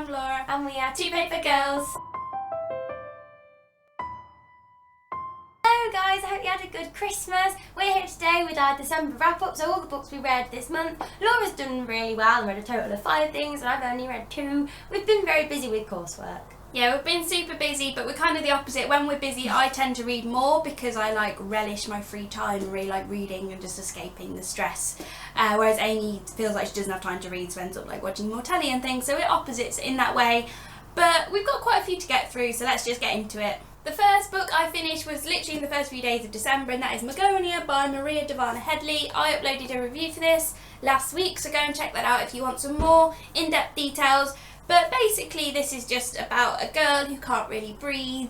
I'm Laura. And we are Two Paper Girls. Hello guys, I hope you had a good Christmas. We're here today with our December wrap-up, so all the books we read this month. Laura's done really well and read a total of 5 things, and I've only read 2. We've been very busy with coursework. Yeah, we've been super busy, but we're kind of the opposite. When we're busy, I tend to read more because I relish my free time and really like reading and just escaping the stress. Whereas Amy feels like she doesn't have time to read, so ends up watching more telly and things. So we're opposites in that way. But we've got quite a few to get through, so let's just get into it. The first book I finished was literally in the first few days of December, and that is Mahonia by Maria Devana Headley. I uploaded a review for this last week, so go and check that out if you want some more in-depth details. But basically this is just about a girl who can't really breathe,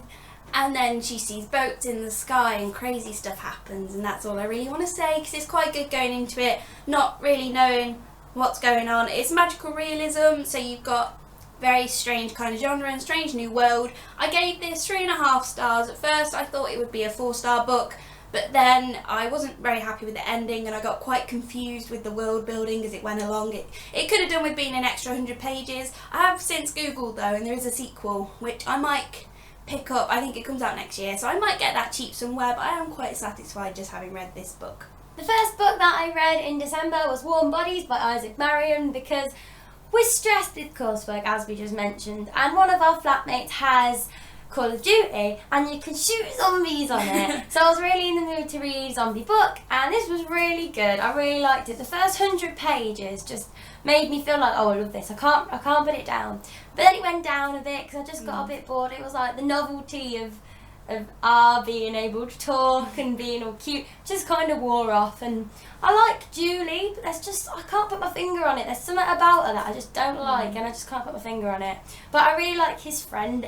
and then she sees boats in the sky and crazy stuff happens, and that's all I really want to say because it's quite good going into it, not really knowing what's going on. It's magical realism, so you've got very strange kind of genre and strange new world. I gave this 3.5 stars. At first I thought it would be a 4-star book, but then I wasn't very happy with the ending and I got quite confused with the world building as it went along. It could have done with being an extra 100 pages. I have since googled though, and there is a sequel which I might pick up. I think it comes out next year, so I might get that cheap somewhere, but I am quite satisfied just having read this book. The first book that I read in December was Warm Bodies by Isaac Marion, because we're stressed with coursework, as we just mentioned, and one of our flatmates has Call of Duty and you can shoot zombies on it. So I was really in the mood to read a zombie book, and this was really good. I really liked it. The first 100 pages just made me feel like, oh, I love this. I can't put it down. But then it went down a bit because I just got a bit bored. It was like the novelty of R being able to talk and being all cute just kind of wore off. And I like Julie, but I can't put my finger on it. There's something about her that I just don't like, and I just can't put my finger on it. But I really like his friend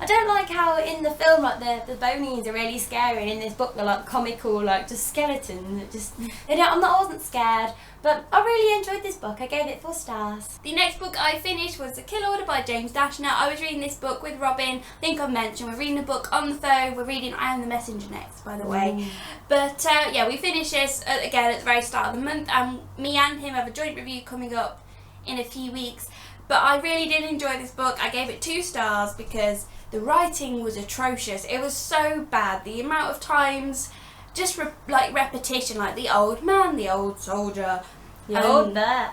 I don't like how in the film the bonies are really scary, and in this book they're comical, just skeletons. I wasn't scared, but I really enjoyed this book. I gave it 4 stars. The next book I finished was The Kill Order by James Dashner. I was reading this book with Robin. I think I've mentioned we're reading a book on the phone. We're reading I Am the Messenger next, by the way. But yeah, we finished this again at the very start of the month, and me and him have a joint review coming up in a few weeks. But I really did enjoy this book. I gave it 2 stars because the writing was atrocious. It was so bad. The amount of times, just repetition, like the old man, the old soldier, The old bear,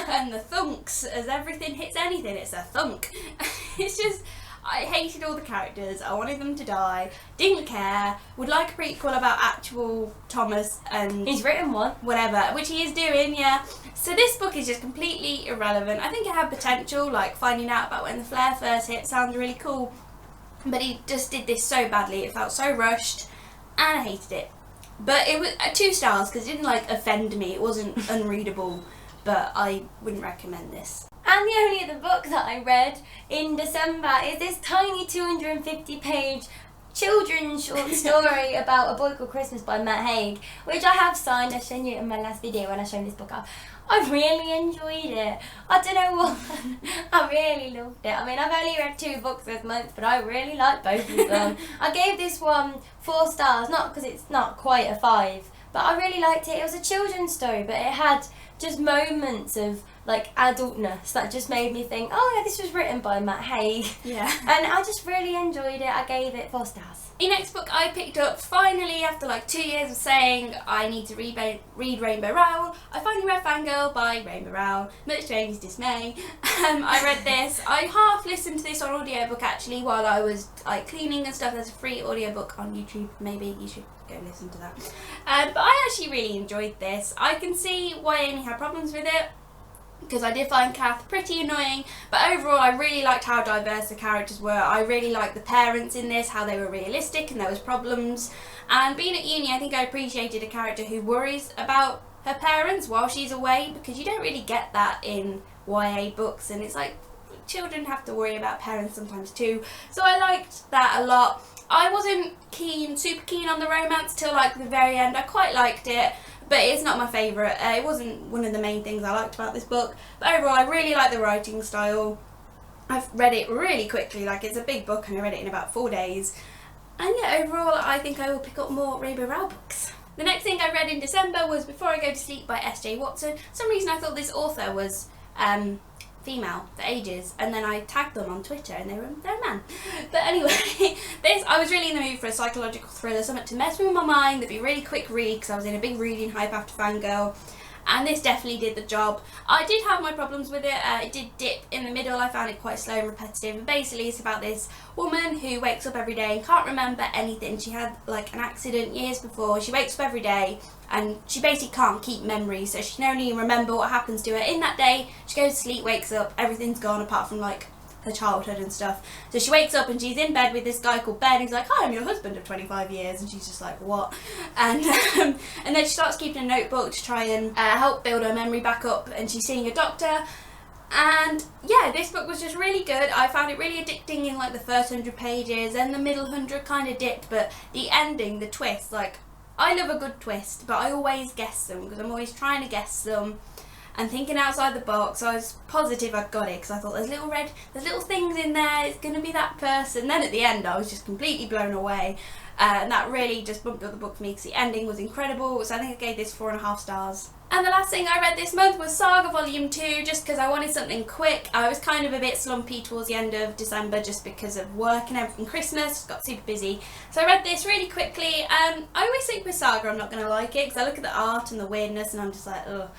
and the thunks. As everything hits anything, it's a thunk. It's just, I hated all the characters. I wanted them to die. Didn't care. Would like a prequel about actual Thomas, and he's written one. Whatever, which he is doing, yeah. So this book is just completely irrelevant. I think it had potential, finding out about when the flare first hit sounds really cool. But he just did this so badly. It felt so rushed, and I hated it. But it was 2 stars because it didn't offend me. It wasn't unreadable, but I wouldn't recommend this. And the only other book that I read in December is this tiny 250-page children's short story about A Boy Called Christmas by Matt Haig, which I have signed. I showed you in my last video when I showed this book off. I really enjoyed it. I don't know what, I really loved it. I mean, I've only read 2 books this month, but I really liked both of them. I gave this one 4 stars, not because it's not quite a 5, but I really liked it. It was a children's story, but it had just moments of adultness that just made me think, oh yeah, this was written by Matt Haig. Yeah. And I just really enjoyed it. I gave it 4 stars. The next book I picked up, finally, after 2 years of saying I need to read Rainbow Rowell, I finally read Fangirl by Rainbow Rowell, much to Amy's dismay. I read this. I half listened to this on audiobook actually while I was cleaning and stuff. There's a free audiobook on YouTube. Maybe you should go listen to that. But I actually really enjoyed this. I can see why Amy had problems with it, because I did find Kath pretty annoying, but overall I really liked how diverse the characters were. I really liked the parents in this, how they were realistic and there was problems. And being at uni, I think I appreciated a character who worries about her parents while she's away, because you don't really get that in YA books, and it's children have to worry about parents sometimes too. So I liked that a lot. I wasn't super keen on the romance till the very end. I quite liked it, but it's not my favourite. It wasn't one of the main things I liked about this book. But overall, I really like the writing style. I've read it really quickly. It's a big book, and I read it in about 4 days. And yeah, overall, I think I will pick up more Rainbow Rowell books. The next thing I read in December was Before I Go to Sleep by S.J. Watson. For some reason I thought this author was female for ages, and then I tagged them on Twitter and they're a man. But anyway, I was really in the mood for a psychological thriller, something to mess with my mind, that'd be a really quick read because I was in a big reading hype after Fangirl, and this definitely did the job. I did have my problems with it. It did dip in the middle. I found it quite slow and repetitive, and basically it's about this woman who wakes up every day and can't remember anything. She had like an accident years before. She wakes up every day and she basically can't keep memories, so she can only remember what happens to her in that day. She goes to sleep, wakes up, everything's gone apart from like her childhood and stuff. So she wakes up and she's in bed with this guy called Ben. He's like, "Hi, I'm your husband of 25 years," and she's just like, "What?" And then she starts keeping a notebook to try and help build her memory back up, and she's seeing a doctor. And yeah, this book was just really good. I found it really addicting in like the first 100 pages, and the middle 100 kind of dipped, but the ending, the twist, like, I love a good twist, but I always guess them because I'm always trying to guess them and thinking outside the box. So I was positive I'd got it because I thought there's little things in there, it's going to be that person. Then at the end I was just completely blown away, and that really just bumped up the book for me because the ending was incredible. So I think I gave this 4.5 stars. And the last thing I read this month was Saga Volume 2, just because I wanted something quick. I was kind of a bit slumpy towards the end of December just because of work and everything, Christmas, got super busy. So I read this really quickly. I always think with Saga I'm not going to like it because I look at the art and the weirdness and I'm just like, ugh.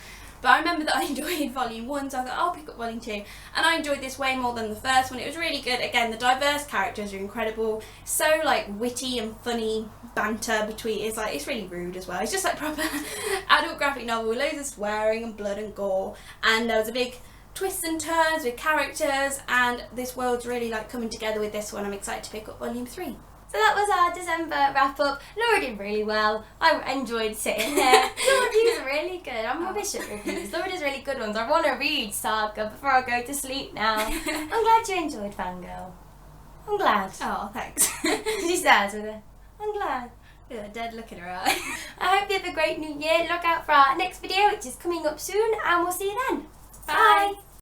But I remember that I enjoyed Volume 1, so I thought I'll pick up Volume 2. And I enjoyed this way more than the first one. It was really good. Again, the diverse characters are incredible. So like witty and funny banter between, it's really rude as well. It's just like proper adult graphic novel with loads of swearing and blood and gore. And there was a big twists and turns with characters, and this world's really like coming together with this one. I'm excited to pick up Volume 3. So that was our December wrap up. Laura did really well. I enjoyed sitting here. Your reviews are really good. I'm rubbish at reviews. Laura does really good ones. I want to read Saga before I go to sleep now. I'm glad you enjoyed Fangirl. I'm glad. Oh, thanks. She says with it. I'm glad. Yeah, dead look in her eye. I hope you have a great new year. Look out for our next video, which is coming up soon, and we'll see you then. Bye.